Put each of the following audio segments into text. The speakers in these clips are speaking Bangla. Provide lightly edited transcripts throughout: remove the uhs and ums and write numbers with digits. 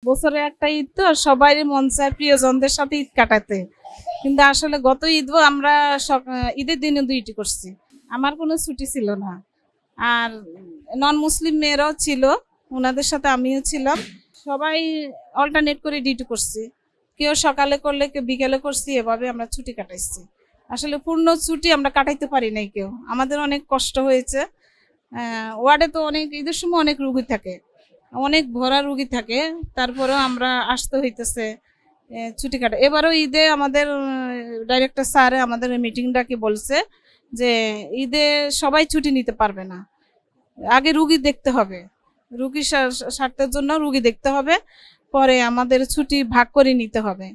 বছরে একটা ঈদ তো সবাই মন চায় প্রিয়জনদের সাথে ঈদ কাটাতে, কিন্তু আসলে গত ঈদও আমরা ঈদের দিনে ডিউটি করছি, আমার কোনো ছুটি ছিল না। আর নন মুসলিম মেয়েরাও ছিল, ওনাদের সাথে আমিও ছিলাম, সবাই অল্টারনেট করে ডিউটি করছি, কেউ সকালে করলে কেউ বিকেলে করছি, এভাবে আমরা ছুটি কাটাইছি। আসলে পূর্ণ ছুটি আমরা কাটাইতে পারি নাই কেউ, আমাদের অনেক কষ্ট হয়েছে। ওয়ার্ডে তো অনেক ঈদের সময় অনেক রুগী থাকে, অনেক ভরা রুগী থাকে, তারপরেও আমরা আসতে হইতেছে ছুটি কাটা। এবারও ঈদে আমাদের ডাইরেক্টর স্যার আমাদের মিটিংটাকে বলছে যে ঈদে সবাই ছুটি নিতে পারবে না, আগে রুগী দেখতে হবে, রুগীর স্বার্থের জন্য রুগী দেখতে হবে, পরে আমাদের ছুটি ভাগ করে নিতে হবে।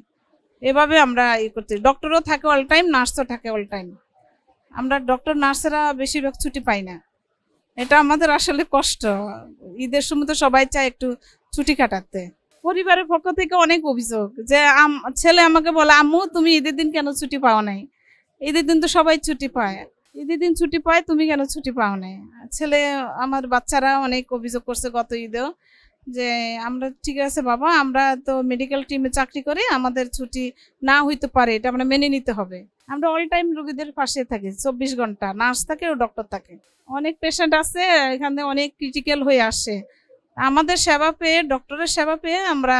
এভাবে আমরা করতে, ডক্টরও থাকে অল টাইম, নার্সও থাকে অল টাইম, আমরা ডক্টর নার্সেরা বেশিরভাগ ছুটি পাই না। এটা আমাদের আসলে কষ্ট, ঈদের সময় তো সবাই চায় একটু ছুটি কাটাতে। পরিবারের পক্ষ থেকে অনেক অভিযোগ যে ছেলে আমাকে বলে, আম্মু তুমি ঈদের দিন কেন ছুটি পাও নাই, ঈদের দিন তো সবাই ছুটি পায়, ঈদের দিন ছুটি পায়, তুমি কেন ছুটি পাও নাই। ছেলে আমার বাচ্চারা অনেক অভিযোগ করছে গত ঈদেও যে আমরা ঠিক আছে বাবা, আমরা তো মেডিকেল টিমে চাকরি করি, আমাদের ছুটি না হইতে পারে, এটা আমরা মেনে নিতে হবে। আমরা অল টাইম রোগীদের পাশে থাকি, 24 ঘন্টা নার্স থাকে ও ডক্টর থাকে। অনেক পেশেন্ট আছে এখানে, অনেক ক্রিটিক্যাল হয়ে আসে, আমাদের সেবা পেয়ে, ডক্টরের সেবা পেয়ে আমরা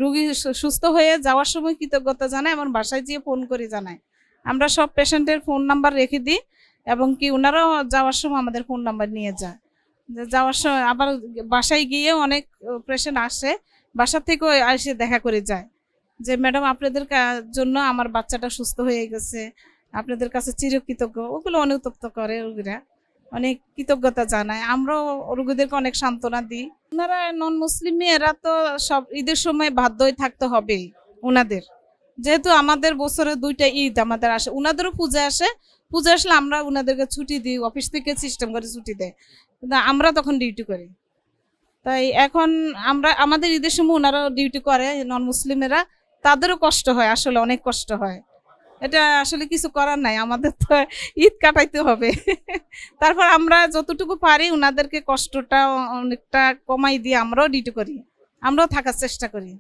রুগী সুস্থ হয়ে যাওয়ার সময় কৃতজ্ঞতা জানাই, আমার বাসায় গিয়ে ফোন করে জানাই। আমরা সব পেশেন্টের ফোন নাম্বার রেখে দিই, এবং কি ওনারাও যাওয়ার সময় আমাদের ফোন নাম্বার নিয়ে যায়, যাওয়ার সময় আবার বাসায় গিয়ে অনেক পেশেন্ট আসে, বাসা থেকেও এসে দেখা করে যায় যে ম্যাডাম আপনাদের জন্য আমার বাচ্চাটা সুস্থ হয়ে গেছে, আপনাদের কাছে চিরকৃতজ্ঞ। ওগুলো অনুতপ্ত করে রোগীরা, অনেক কৃতজ্ঞতা জানায়, আমরাও রোগীদেরকে অনেক সান্ত্বনা দিই। ওনারা নন মুসলিম মেয়েরা তো সব ঈদের সময় বাধ্যই থাকতে হবে ওনাদের, যেহেতু আমাদের বছরে 2টা ঈদ আমাদের আসে, ওনাদেরও পূজা আসে, পূজা আসলে আমরা ওনাদেরকে ছুটি দিই, অফিস থেকে সিস্টেম করে ছুটি দেয়, কিন্তু আমরা তখন ডিউটি করি। তাই এখন আমরা আমাদের ঈদের সময় ওনারাও ডিউটি করে, নন মুসলিমেরা, তাদেরও কষ্ট হয়, আসলে অনেক কষ্ট হয়। এটা আসলে কিছু করার নাই, আমাদের তো ঈদ কাটাইতে হবে। তারপর আমরা যতটুকু পারি ওনাদেরকে কষ্টটা অনেকটা কমাই দিয়ে আমরাও ডিউটি করি, আমরাও থাকার চেষ্টা করি।